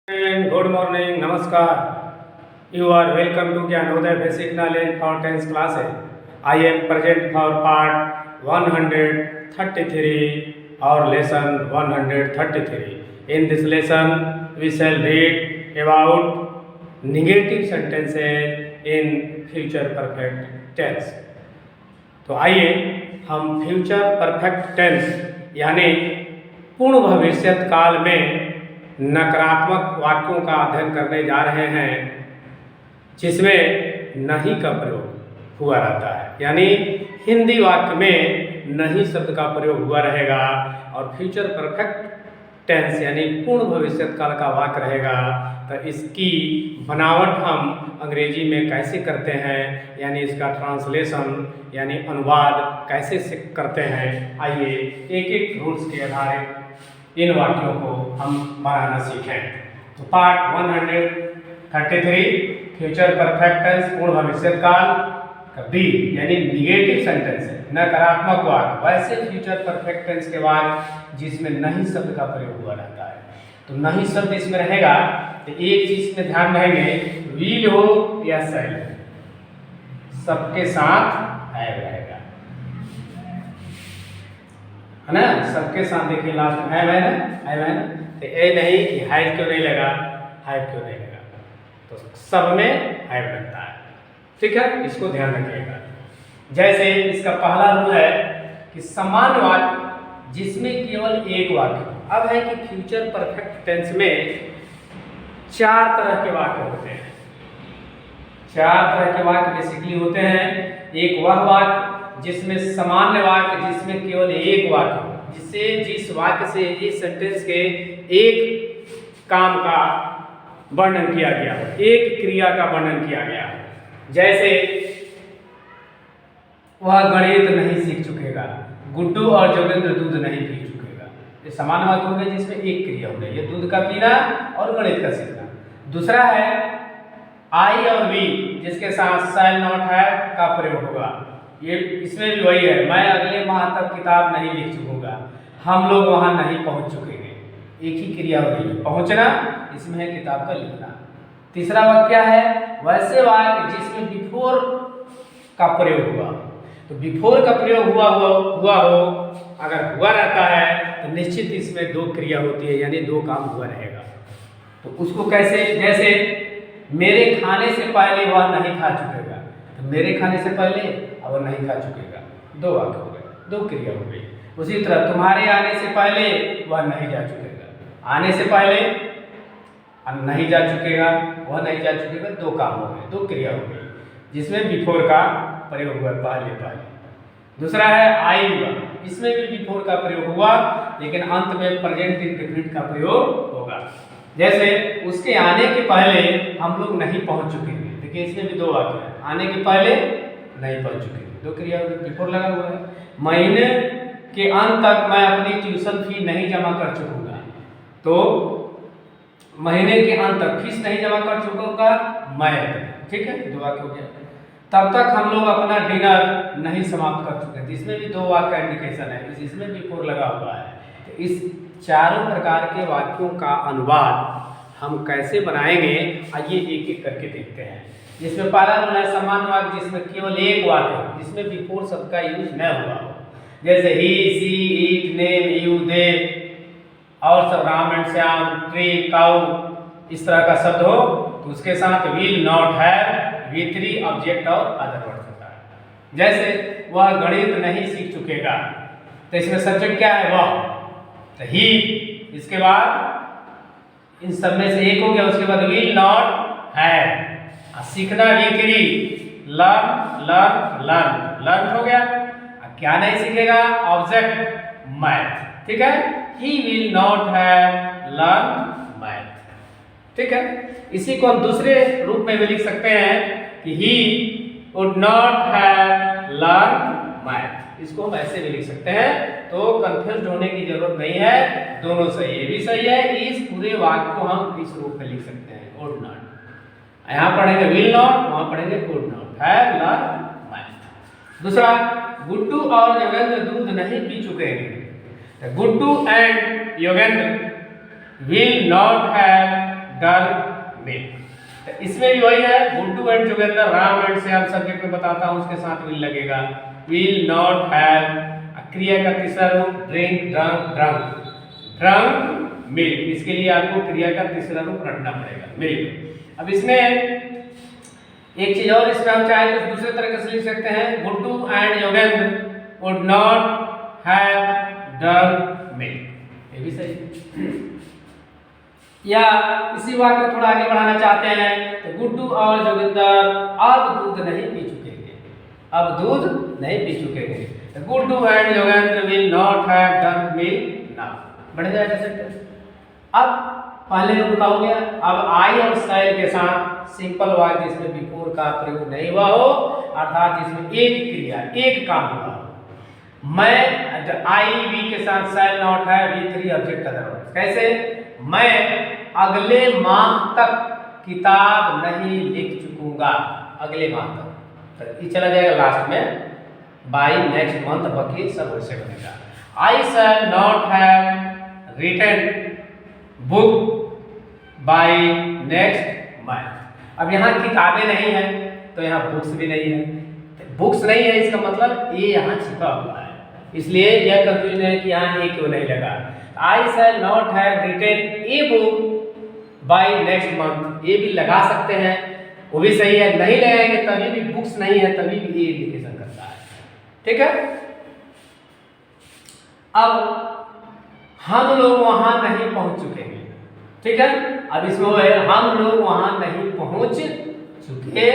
Good morning, Namaskar. You are welcome to Gyanodaya Basic Knowledge for 10th class. I am present for part 133 or lesson 133. In this lesson, we shall read about negative sentences in future perfect tense. तो आइए हम future perfect tense यानी पूर्ण भविष्यत काल में नकारात्मक वाक्यों का अध्ययन करने जा रहे हैं जिसमें नहीं का प्रयोग हुआ रहता है। यानी हिंदी वाक्य में नहीं शब्द का प्रयोग हुआ रहेगा और फ्यूचर परफेक्ट टेंस यानी पूर्ण भविष्यत काल का वाक्य रहेगा। तो इसकी बनावट हम अंग्रेजी में कैसे करते हैं यानी इसका ट्रांसलेशन यानी अनुवाद कैसे करते हैं, आइए एक एक रूल्स के आधारित इन वाक्यों को हम बनाना सीखें। तो पार्ट 133 फ्यूचर परफेक्ट टेंस पूर्ण भविष्यत काल का बी यानी निगेटिव सेंटेंस है, नकारात्मक वाक्य। वैसे फ्यूचर परफेक्ट टेंस के बाद जिसमें नहीं शब्द का प्रयोग हुआ रहता है, तो नहीं शब्द इसमें रहेगा तो एक चीज में ध्यान रहेंगे, विल हो या शैल सबके साथ हैव रहेगा, है ना। सबके साथ देखिए लास्ट में हैव है ना, तो ए नहीं कि हैव क्यों नहीं लगा, हैव क्यों नहीं लगा, तो सब में हैव लगता है। ठीक है, इसको ध्यान रखिएगा। जैसे इसका पहला रूल है कि समान वाक्य जिसमें केवल एक वाक्य। अब है कि फ्यूचर परफेक्ट टेंस में चार तरह के वाक्य होते हैं। चार तरह के वाक्य बेसिकली होते हैं। एक वह वाक्य जिसमें सामान्य वाक्य जिसमें केवल एक वाक्य हो, जिससे जिस वाक्य से इस सेंटेंस के एक काम का वर्णन किया गया हो, एक क्रिया का वर्णन किया गया हो। जैसे वह गणित नहीं सीख चुकेगा, गुड्डू और जोगेंद्र दूध नहीं पी चुकेगा। ये समान वाक्य हो गए जिसमें एक क्रिया हो गई, ये दूध का पीना और गणित का सीखना। दूसरा है आई और वी जिसके साथ शैल नॉट है का प्रयोग होगा। ये इसमें भी वही है, मैं अगले माह तक किताब नहीं लिख चुकूंगा, हम लोग वहां नहीं पहुंच चुकेंगे। एक ही क्रिया हो गई, पहुंचना, इसमें है किताब का लिखना। तीसरा वाक्य क्या है, वैसे वाक्य जिसमें बिफोर का प्रयोग हुआ। तो बिफोर का प्रयोग हुआ हो अगर हुआ रहता है तो निश्चित इसमें दो क्रिया होती है यानी दो काम हुआ रहेगा। तो उसको कैसे, जैसे मेरे खाने से पहले वह नहीं खा चुकेगा, तो मेरे खाने से पहले और नहीं खा चुकेगा, दो वाक्य हो गए, दो क्रिया हो गई। उसी तरह तुम्हारे आने से पहले वह नहीं जा चुकेगा, आने से पहले नहीं जा चुकेगा, वह नहीं जा चुकेगा, दो काम हो गए, दो क्रिया हो गई जिसमें बिफोर का प्रयोग हुआ पहले। दूसरा है आई हुआ, इसमें भी बिफोर का प्रयोग हुआ लेकिन अंत में प्रेजेंट इंडेफिनिट का प्रयोग होगा। जैसे उसके आने के पहले हम लोग नहीं पहुंच चुकेंगे, देखिए इसमें भी दो वाक्य है, आने के पहले नहीं पहुंच चुकेंगे, दो क्रिया बिफोर लगा हुआ है। महीने के अंत तक मैं अपनी ट्यूशन फी नहीं जमा कर चुकूंगा, तो महीने के अंत तक फीस नहीं जमा कर चुकूंगा मैं, ठीक है, दो वाक्य हो गया। तब तक हम लोग अपना डिनर नहीं समाप्त कर चुके, इसमें भी दो वाक्य का इंडिकेशन है, इसमें बिफोर लगा हुआ है। तो इस चारों प्रकार के वाक्यों का अनुवाद हम कैसे बनाएंगे, आइए एक एक करके देखते हैं। जिसमें पहला रूल है समान वाक्य जिसमें केवल एक वाक्य हो, जिसमें बिफोर शब्द का यूज न हुआ हो। जैसे ही, सी, ईट, नेम, यू, दे और सब Ram and Shyam, tree, cow, इस तरह का शब्द हो तो उसके साथ will, not, have, V3 object और अदर वर्ड होता है। जैसे वह गणित नहीं सीख चुकेगा, तो इसमें सब्जेक्ट क्या है, वह, तो ही, इसके बाद इन सब में से एक हो गया, उसके बाद विल, नॉट, हैव, सीखना V3, लर्न हो गया। क्या नहीं सीखेगा, ऑब्जेक्ट मैथ, ठीक है, he will not have learn math, ठीक है। इसी को हम दूसरे रूप में भी लिख सकते हैं कि he would not have learned math, इसको हम ऐसे भी लिख सकते हैं। तो कंफ्यूज होने की जरूरत नहीं है, दोनों सही है, भी सही है। इस पूरे वाक्य को हम इस रूप में लिख सकते हैं, would not, यहाँ पढ़ेंगे will not, वहां पढ़ेंगे would not have learned math। दूसरा, गुड्डू और योगेंद्र दूध नहीं पी चुके हैं, Guddu and Yogendra will not have drunk milk. तो इसमें भी वही है, Guddu and Jogendra, Ram and Shyam subject में बताता हूँ, उसके साथ विल लगेगा। विल नॉट हैव, क्रिया का तीसरा रूप ड्रिंक, ड्रंक, ड्रंक मिल्क। इसके लिए आपको क्रिया का तीसरा रूप रखना पड़ेगा, मिल्क। अब इसमें एक चीज और, इसमें हम चाहे तो दूसरे तरीके से लिख सकते हैं, Guddu and Yogendra would not have drunk milk, ये भी सही। या इसी बात को थोड़ा आगे बढ़ाना चाहते हैं तो गुड्डू और जोगिंदर अब दूध नहीं पी चुकेंगे, अब दूध नहीं पी चुकेंगे। तो Guddu and Joginder will not have drunk milk now. बढ़ जाएगा सेंटेंस। अब पहले रूप का हो गया। अब आई और शैल के साथ सिंपल वाक्य जिसमें बिफोर का प्रयोग नहीं हुआ हो, अर्थात जिसमें एक क्रिया एक काम हुआ हो। मैं आई वी के साथ शैल not have V three object otherwise. कैसे? मैं अगले माह तक किताब नहीं लिख चुकूंगा, अगले माह तक। तो ये चला जाएगा लास्ट में, बाय नेक्स्ट मंथ, बाकी सब वैसे बनेगा। I shall not have written book by next month. अब यहाँ किताबें नहीं है तो यहाँ बुक्स भी नहीं है। बुक्स नहीं है इसका मतलब ये यहाँ छिपा हुआ है, इसलिए यह कंफ्यूजन है कि यहाँ ए क्यों नहीं लगा। I shall not have written a book by next month, ये भी लगा सकते हैं, वो भी सही है। नहीं लगाएंगे तभी भी बुक्स नहीं है, तभी भी ये इंडिकेशन करता है। ठीक है। अब हम लोग वहां नहीं पहुंच चुके हैं। ठीक है। अब इसमें वो है, हम लोग वहां नहीं पहुंच चुकेंगे।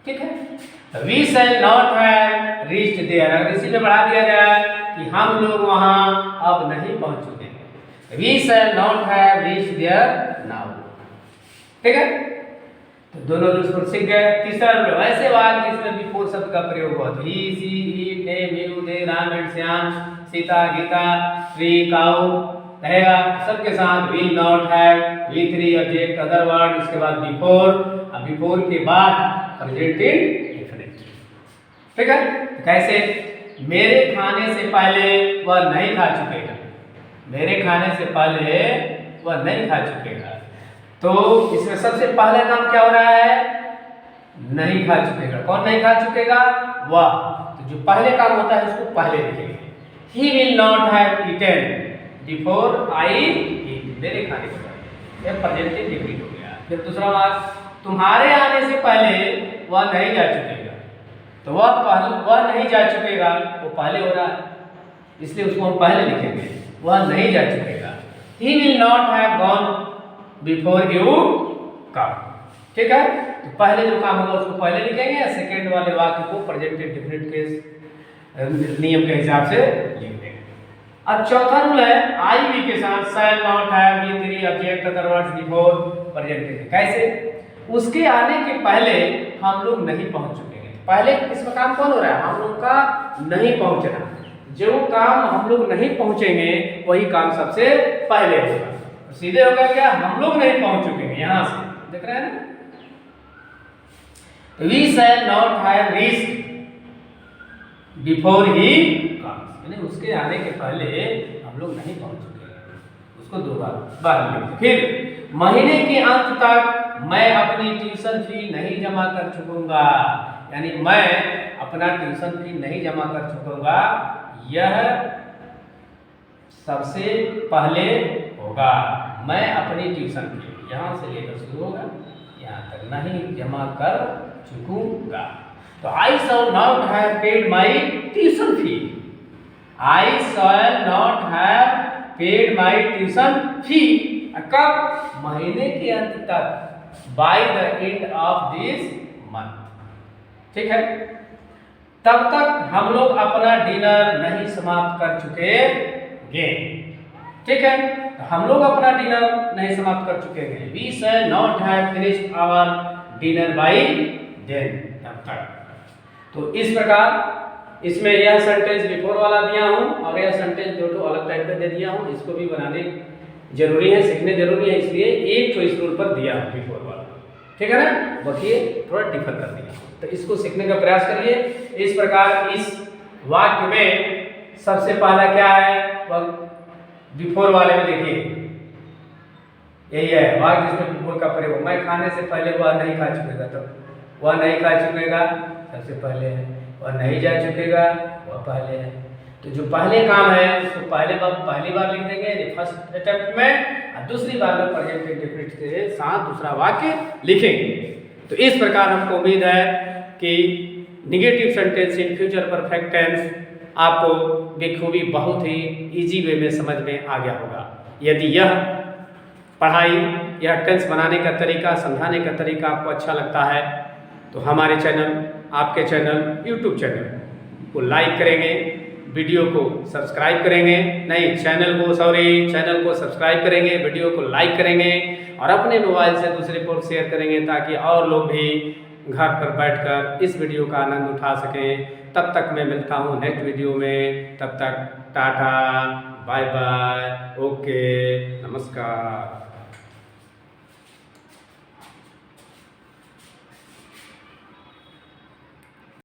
ठीक है। We shall not have reached there, अगर इसी में बढ़ा दिया जाए कि हम लोग वहां अब नहीं पहुंच चुके हैं। We shall not have reached there now. ठीक है। तो दोनों रूल्स को सीख गए। तीसरा रूल, वैसे वाक्य जिसमें बिफोर शब्द का प्रयोग हुआ, he she it they you they Ram and Shyam, Sita Gita, tree cow रहेगा सबके साथ। Will not have, V three object other word, उसके बाद बिफोर, अब बिफोर के बाद प्रेजेंट इंडेफिनिट। ठीक है। कैसे? मेरे खाने से पहले वह नहीं खा चुकेगा, मेरे खाने से पहले वह नहीं खा चुकेगा। तो इसमें सबसे पहला काम क्या हो रहा है? नहीं खा चुकेगा। कौन नहीं खा चुकेगा? वह। तो जो पहले काम होता है उसको पहले लिखेंगे। He will not have eaten before I eat, मेरे खाने के बाद, यह प्रेजेंट इंडेफिनिट हो गया। फिर दूसरा वाक्य, तुम्हारे आने से पहले वह नहीं जा चुकेगा। तो वह नहीं जा चुकेगा, वो पहले हो रहा है, इसलिए उसको हम पहले लिखेंगे, वह नहीं जा चुकेगा। He will not have gone before you come। ठीक है। तो पहले जो काम होगा उसको पहले लिखेंगे, या सेकेंड वाले वाक्य को प्रेजेंट इंडेफिनिट के नियम के हिसाब से लिख देंगे। अब चौथा रूल है, आई वी के साथ शैल not have V three object other words before present. कैसे? उसके आने के पहले हम लोग नहीं पहुंच चुके हैं। पहले इसमें काम कौन हो रहा है? हम लोग का नहीं पहुंचना। जो काम हम लोग नहीं पहुंचेंगे वही काम सबसे पहले होगा। सीधे होगा क्या? हम लोग नहीं पहुंच चुके हैं, यहां से देख रहे हैं ना। We shall not have reached before he comes, यानी उसके आने के पहले हम लोग नहीं पहुंच चुके हैं, उसको दो बार लिखते। फिर महीने के अंत तक मैं अपनी ट्यूशन फी नहीं जमा कर चुकूंगा, यानी मैं अपना ट्यूशन फी नहीं जमा कर चुकूंगा, यह सबसे पहले होगा। मैं अपनी ट्यूशन फी यहाँ से लेकर शुरू होगा, यहाँ तक नहीं जमा कर चुकूंगा। तो I shall not have paid my tuition fee, I shall not have paid my tuition fee कब? महीने के अंत तक, by the end of this month. ठीक है। तब तक हम लोग अपना डिनर नहीं समाप्त कर चुकेंगे। ठीक है। तो हम लोग अपना डिनर नहीं समाप्त कर चुके हैं। We shall not have finished our dinner by then, तब तक। तो इस प्रकार इसमें यह सेंटेंस बिफोर वाला दिया हूं और यह सेंटेंस दो अलग टाइप का दे दिया हूं। इसको भी बनाने जरूरी है, सीखने जरूरी है, इसलिए एक चॉइस रूल पर दिया हूं बिफोर वाला। ठीक है ना। बाकी थोड़ा डिफर कर दिया, तो इसको सीखने का प्रयास करिए। इस प्रकार इस वाक्य में सबसे पहला क्या है? बिफोर वाले में देखिए, यही है वाक जिसमें विभोर का प्रयोग। मैं खाने से पहले वह नहीं खा चुकेगा, तो वह नहीं खा चुकेगा सबसे पहले है, वह नहीं जा चुकेगा वह पहले है। तो जो पहले काम है उसको पहली बार लिख देंगे फर्स्ट अटेम्प्ट में, और दूसरी बार में प्रेजेंट इंडेफिनिट के साथ दूसरा वाक्य लिखेंगे। तो इस प्रकार हमको उम्मीद है कि negative sentence in future perfect tense आपको बेखूबी बहुत ही इजी वे में समझ में आ गया होगा। यदि यह पढ़ाई, यह टेंस बनाने का तरीका, समझाने का तरीका आपको अच्छा लगता है तो हमारे चैनल, आपके चैनल, यूट्यूब चैनल को लाइक करेंगे, वीडियो को सब्सक्राइब करेंगे, चैनल को सब्सक्राइब करेंगे, वीडियो को लाइक करेंगे और अपने मोबाइल से दूसरे को शेयर करेंगे ताकि और लोग भी घर पर बैठकर इस वीडियो का आनंद उठा सकें। तब तक मैं मिलता हूँ नेक्स्ट वीडियो में, तब तक टाटा, बाय बाय, ओके, नमस्कार।